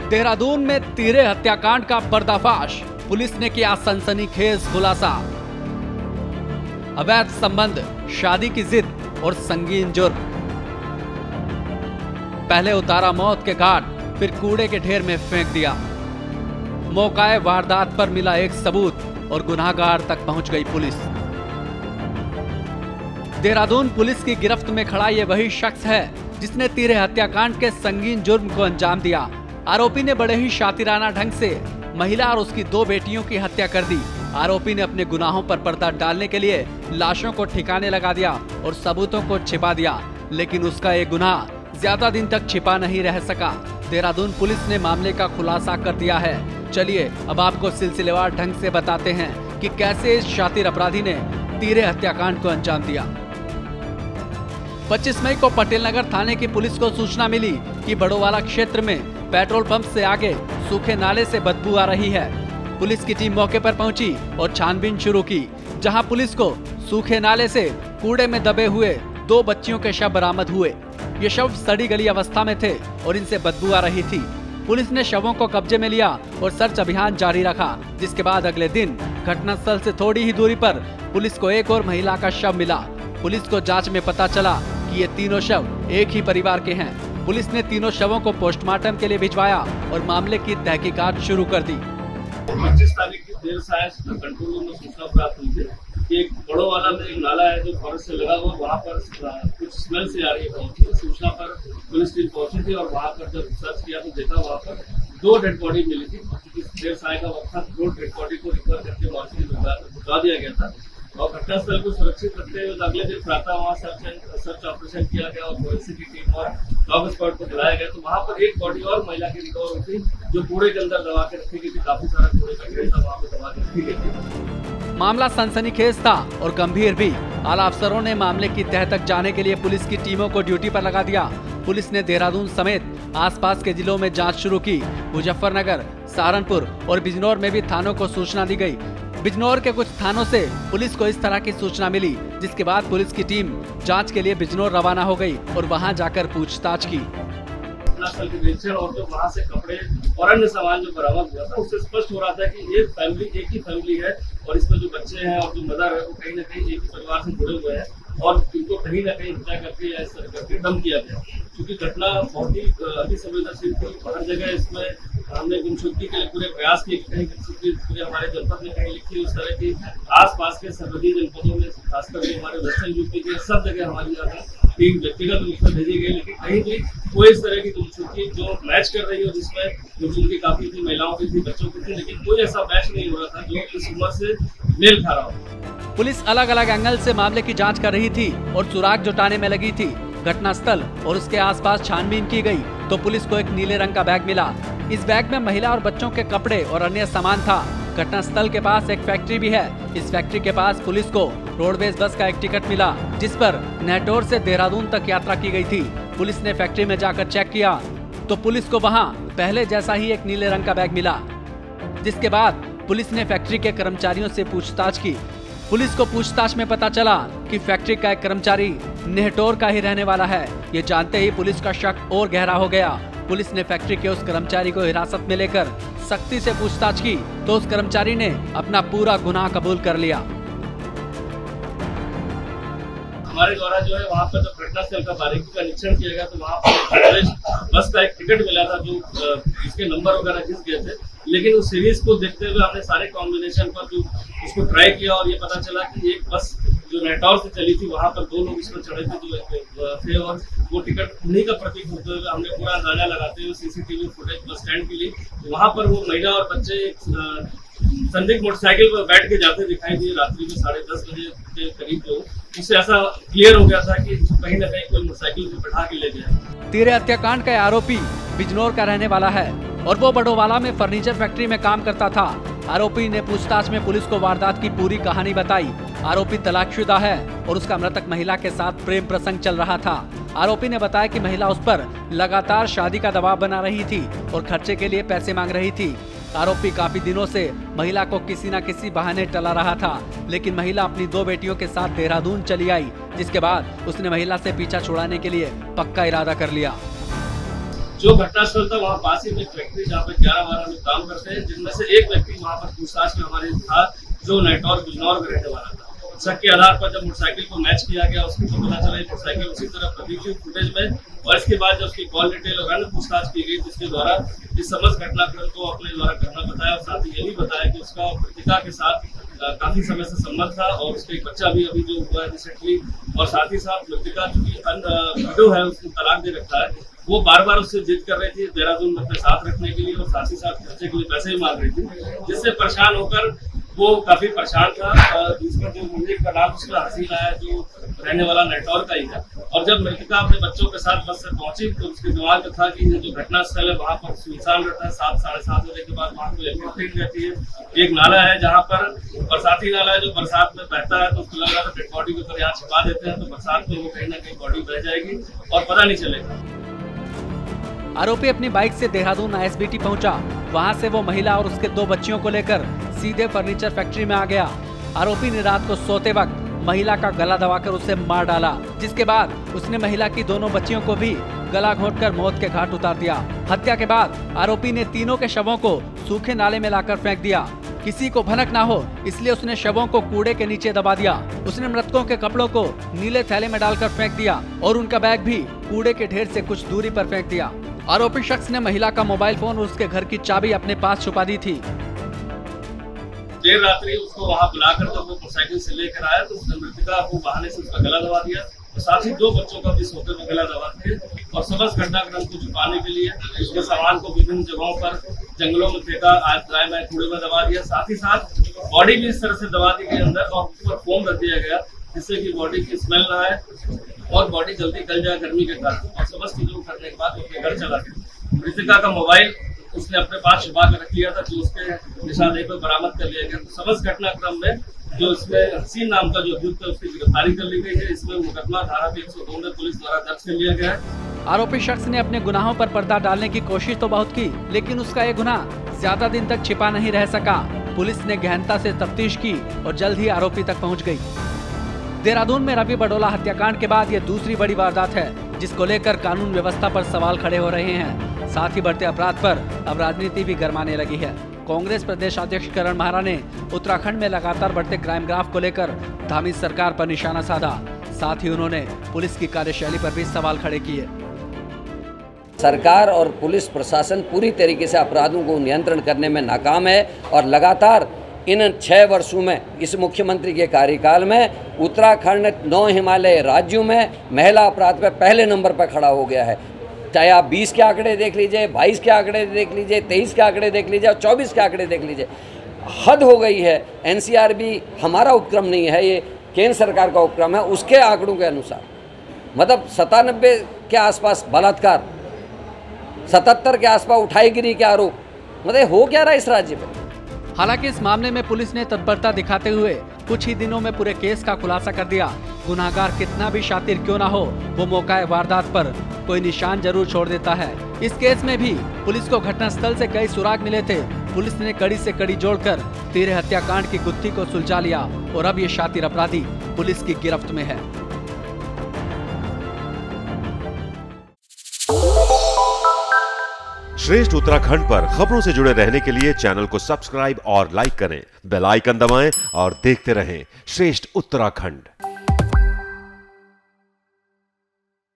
देहरादून में तिहरे हत्याकांड का पर्दाफाश, पुलिस ने किया सनसनीखेज खुलासा। अवैध संबंध, शादी की जिद और संगीन जुर्म। पहले उतारा मौत के घाट, फिर कूड़े के ढेर में फेंक दिया। मौकाए वारदात पर मिला एक सबूत और गुनाहगार तक पहुंच गई पुलिस। देहरादून पुलिस की गिरफ्त में खड़ा ये वही शख्स है जिसने तिहरे हत्याकांड के संगीन जुर्म को अंजाम दिया। आरोपी ने बड़े ही शातिराना ढंग से महिला और उसकी 2 बेटियों की हत्या कर दी। आरोपी ने अपने गुनाहों पर पर्दा डालने के लिए लाशों को ठिकाने लगा दिया और सबूतों को छिपा दिया, लेकिन उसका ये गुनाह ज्यादा दिन तक छिपा नहीं रह सका। देहरादून पुलिस ने मामले का खुलासा कर दिया है। चलिए अब आपको सिलसिलेवार ढंग से बताते हैं कि कैसे इस शातिर अपराधी ने तिहरे हत्याकांड को अंजाम दिया। 25 मई को पटेल नगर थाने की पुलिस को सूचना मिली कि बड़ोवाला क्षेत्र में पेट्रोल पंप से आगे सूखे नाले से बदबू आ रही है। पुलिस की टीम मौके पर पहुंची और छानबीन शुरू की, जहां पुलिस को सूखे नाले से कूड़े में दबे हुए 2 बच्चियों के शव बरामद हुए। ये शव सड़ी गली अवस्था में थे और इनसे बदबू आ रही थी। पुलिस ने शवों को कब्जे में लिया और सर्च अभियान जारी रखा, जिसके बाद अगले दिन घटनास्थल से थोड़ी ही दूरी पर पुलिस को एक और महिला का शव मिला। पुलिस को जांच में पता चला कि ये तीनों शव एक ही परिवार के हैं। पुलिस ने तीनों शवों को पोस्टमार्टम के लिए भिजवाया और मामले की तहकीकात शुरू कर दी। 25 तारीख की देर साय कंट्रोल रूम में सूचना प्राप्त हुई थी कि एक बड़ोवाला में एक नाला है जो फॉरेस्ट से लगा हुआ, वहाँ पर कुछ स्मेल से आ रही है। सूचना पर पुलिस टीम पहुंची थी और वहाँ पर जब सर्च किया तो देखा वहाँ पर 2 डेड बॉडी मिली थी। देर साय का वक्त था, 2 डेड बॉडी को रिकवर करके मॉर्चरी में भिजवा दिया गया था और घटनास्थल को सुरक्षित रखते हुए अगले दिन प्रातः वहाँ सर्च ऑपरेशन किया गया और फोरेंसिक की टीम और डॉग स्क्वाड को बुलाया गया। तो वहाँ पर एक बॉडी और महिला की रिकवर हुई थी जो कूड़े के अंदर दबा के रखी गई थी। काफी सारा कूड़े का ढेर था, वहाँ पे दबा के रखी गई थी। मामला सनसनीखेज था और गंभीर भी। आला अफसरों ने मामले की तह तक जाने के लिए पुलिस की टीमों को ड्यूटी पर लगा दिया। पुलिस ने देहरादून समेत आसपास के जिलों में जांच शुरू की। मुजफ्फरनगर, सहारनपुर और बिजनौर में भी थानों को सूचना दी गई। बिजनौर के कुछ थानों से पुलिस को इस तरह की सूचना मिली, जिसके बाद पुलिस की टीम जांच के लिए बिजनौर रवाना हो गई और वहां जाकर पूछताछ की। घटनास्थल के निरीक्षण और जो वहाँ से कपड़े और अन्य सामान जो बरामद हुआ था, उससे स्पष्ट हो रहा था कि एक ही फैमिली है और इसमें जो बच्चे हैं और जो मदर है वो कहीं न कहीं एक ही परिवार से जुड़े हुए हैं और इनको कहीं न कहीं हत्या करके या इस तरह करके दम किया गया। क्योंकि घटना बहुत ही अति संवेदनशील थी। हर जगह इसमें हमने गुमशुदगी के लिए पूरे प्रयास किए, कहीं गुमशुदगी पूरे हमारे जनपद में कहीं लिखी, उस तरह की आसपास के सरहदी जनपदों में खासकर जो हमारे वेस्टर्न यूपी के सब जगह हमारी टीम व्यक्तिगत रूप से भेजी गई, लेकिन कहीं भी कोई इस तरह की गुमशुदगी जो मैच कर रही हो, जिसमें गुमशुदगी काफी थी, महिलाओं की थी, बच्चों की थी, लेकिन कोई ऐसा मैच नहीं हो रहा था जो इस उम्र से मेल खा रहा हो। पुलिस अलग अलग एंगल से मामले की जांच कर रही थी और सुराग जुटाने में लगी थी। घटनास्थल और उसके आसपास छानबीन की गई तो पुलिस को एक नीले रंग का बैग मिला। इस बैग में महिला और बच्चों के कपड़े और अन्य सामान था। घटनास्थल के पास एक फैक्ट्री भी है। इस फैक्ट्री के पास पुलिस को रोडवेज बस का एक टिकट मिला, जिस पर नेटोर से देहरादून तक यात्रा की गई थी। पुलिस ने फैक्ट्री में जाकर चेक किया तो पुलिस को वहां पहले जैसा ही एक नीले रंग का बैग मिला, जिसके बाद पुलिस ने फैक्ट्री के कर्मचारियों से पूछताछ की। पुलिस को पूछताछ में पता चला कि फैक्ट्री का एक कर्मचारी नेहटोर का ही रहने वाला है। ये जानते ही पुलिस का शक और गहरा हो गया। पुलिस ने फैक्ट्री के उस कर्मचारी को हिरासत में लेकर सख्ती से पूछताछ की तो उस कर्मचारी ने अपना पूरा गुनाह कबूल कर लिया। हमारे द्वारा जो है वहाँ पर जब घटनास्थल का बारीकी का निरीक्षण किया गया तो वहाँ पर बस का एक टिकट मिला था जो इसके नंबर वगैरह घिस गए थे, लेकिन उस सीरीज को देखते हुए हमने सारे कॉम्बिनेशन पर जो उसको ट्राई किया और ये पता चला कि एक बस जो नेटौर से चली थी वहाँ पर 2 लोग इसमें चढ़े थे जो थे और वो टिकट उन्हीं का प्रतीक होते हुए हमने पूरा अंदाजा लगाते हुए सीसीटीवी फुटेज बस स्टैंड के लिए वहाँ पर वो महिला और बच्चे संदिग्ध मोटरसाइकिल पर बैठ के जाते दिखाई दिए रात्रि में 10:30 बजे के करीब। जो उससे ऐसा क्लियर हो गया था कि कहीं न कहीं कोई मोटरसाइकिल को बैठा के ले गया। तिहरे हत्याकांड का आरोपी बिजनौर का रहने वाला है और वो बड़ोवाला में फर्नीचर फैक्ट्री में काम करता था। आरोपी ने पूछताछ में पुलिस को वारदात की पूरी कहानी बताई। आरोपी तलाकशुदा है और उसका मृतक महिला के साथ प्रेम प्रसंग चल रहा था। आरोपी ने बताया कि महिला उस पर लगातार शादी का दबाव बना रही थी और खर्चे के लिए पैसे मांग रही थी। आरोपी काफी दिनों से महिला को किसी न किसी बहाने टला रहा था, लेकिन महिला अपनी 2 बेटियों के साथ देहरादून चली आई, जिसके बाद उसने महिला से पीछा छुड़ाने के लिए पक्का इरादा कर लिया। जो घटनास्थल था वहाँ पास ही में फैक्ट्री जहाँ पे 11-12 लोग काम करते हैं, जिनमें से एक व्यक्ति वहाँ पर पूछताछ में हमारे था जो नेटवर्क बिजनौर में रहने वाला था। शक के आधार पर जब मोटरसाइकिल को मैच किया गया, उसको तो पता चला मोटरसाइकिल उसी तरह प्रतीक हुई फुटेज में, और इसके बाद जब उसकी कॉल डिटेल और अन्य पूछताछ की गई, जिसके द्वारा इस समस्त घटनाक्रम को अपने द्वारा घटना बताया और साथ ही ये भी बताया कि उसका मृतका के साथ काफी समय से संबंध था और उसका एक बच्चा भी अभी जो हुआ है रिसेंटली, और साथ ही साथ मृतका चूंकि विडो है, उसको तलाक दे रखा है, वो बार बार उससे जिद कर रही थी देहरादून में अपने साथ रखने के लिए और साथ ही साथ खर्चे के लिए पैसे भी मांग रही थी, जिससे परेशान होकर वो काफी परेशान था। दूसरा जो मंदिर का नाम उसका हसीना है, जो रहने वाला नेटवर्क का ही था, और जब मृतका अपने बच्चों के साथ बस से पहुंची तो उसके दिमाग में था कि जो घटना स्थल है वहाँ पर सुनसान रहता है, 7-7:30 बजे के बाद वहाँ कोई एक्टिविटी रहती है। एक नाला है जहाँ पर बरसाती नाला है जो बरसात में बहता है, तो उसको लग रहा था डेड बॉडी को यहाँ छिपा देते हैं तो बरसात में वो कहीं ना कहीं बॉडी बह जाएगी और पता नहीं चलेगा। आरोपी अपनी बाइक से देहरादून ISBT पहुंचा। वहां से वो महिला और उसके 2 बच्चियों को लेकर सीधे फर्नीचर फैक्ट्री में आ गया। आरोपी ने रात को सोते वक्त महिला का गला दबाकर उसे मार डाला, जिसके बाद उसने महिला की दोनों बच्चियों को भी गला घोंटकर मौत के घाट उतार दिया। हत्या के बाद आरोपी ने तीनों के शवों को सूखे नाले में लाकर फेंक दिया। किसी को भनक ना हो इसलिए उसने शवों को कूड़े के नीचे दबा दिया। उसने मृतकों के कपड़ों को नीले थैले में डालकर फेंक दिया और उनका बैग भी कूड़े के ढेर से कुछ दूरी पर फेंक दिया। आरोपी शख्स ने महिला का मोबाइल फोन और उसके घर की चाबी अपने पास छुपा दी थी। देर रात्रि उसको वहां बुलाकर जब वो मोटरसाइकिल से लेकर आया तो उसने मृतका को बहाने से उसका गला दबा दिया और साथ ही 2 बच्चों का भी सोते में गला दबा दिया और समस्त घटनाक्रम को छुपाने के लिए उसके सामान को विभिन्न जगहों पर जंगलों में फेंका, दाएं कूड़े में दबा दिया। साथ ही साथ बॉडी भी इस तरह से दबा दी गई अंदर और ऊपर फोम रख दिया गया, जिससे कि बॉडी की स्मेल ना आए और बॉडी जल्दी गल जाए गर्मी के कारण। और समस्त चीजों करने के बाद अपने घर चला गया। मृतका का मोबाइल उसने अपने पास छुपा कर रख लिया था, जो उसके निशाने पर बरामद कर लिया गया। तो समस्त घटनाक्रम में जो इसमें हसीन नाम का जो अभियुक्त है उसकी गिरफ्तारी कर ली गई है। इसमें मुकदमा धारा 102 में पुलिस द्वारा दर्ज कर लिया गया है। आरोपी शख्स ने अपने गुनाहों पर पर्दा डालने की कोशिश तो बहुत की, लेकिन उसका ये गुनाह ज्यादा दिन तक छिपा नहीं रह सका। पुलिस ने गहनता से तफ्तीश की और जल्द ही आरोपी तक पहुँच गयी। देहरादून में रवि बडोला हत्याकांड के बाद ये दूसरी बड़ी वारदात है, जिसको लेकर कानून व्यवस्था पर सवाल खड़े हो रहे हैं। साथ ही बढ़ते अपराध पर अब राजनीति भी गरमाने लगी है। कांग्रेस प्रदेश अध्यक्ष करण माहरा ने उत्तराखंड में लगातार बढ़ते क्राइम ग्राफ को लेकर धामी सरकार पर निशाना साधा। साथ ही उन्होंने पुलिस की कार्यशैली पर भी सवाल खड़े किए। सरकार और पुलिस प्रशासन पूरी तरीके से अपराधों को नियंत्रण करने में नाकाम है और लगातार इन 6 वर्षों में इस मुख्यमंत्री के कार्यकाल में उत्तराखंड 9 हिमालय राज्यों में महिला अपराध पे पहले नंबर पर खड़ा हो गया है। चाहे आप 20 के आंकड़े देख लीजिए, 22 के आंकड़े देख लीजिए, 23 के आंकड़े देख लीजिए और 24 के आंकड़े देख लीजिए, हद हो गई है। NCR भी हमारा उपक्रम नहीं है, ये केंद्र सरकार का उपक्रम है। उसके आंकड़ों के अनुसार मतलब 97 के आसपास बलात्कार, 77 के आसपास उठाईगिरी के आरोप, मतलब हो क्या रहा है इस राज्य में। हालांकि इस मामले में पुलिस ने तत्परता दिखाते हुए कुछ ही दिनों में पूरे केस का खुलासा कर दिया। गुनाहगार कितना भी शातिर क्यों ना हो, वो मौका वारदात पर कोई निशान जरूर छोड़ देता है। इस केस में भी पुलिस को घटनास्थल से कई सुराग मिले थे। पुलिस ने कड़ी से कड़ी जोड़कर 13 हत्याकांड की गुत्थी को सुलझा लिया और अब ये शातिर अपराधी पुलिस की गिरफ्त में है। श्रेष्ठ उत्तराखंड पर खबरों से जुड़े रहने के लिए चैनल को सब्सक्राइब और लाइक करें, बेल आइकन दबाएं और देखते रहें श्रेष्ठ उत्तराखंड।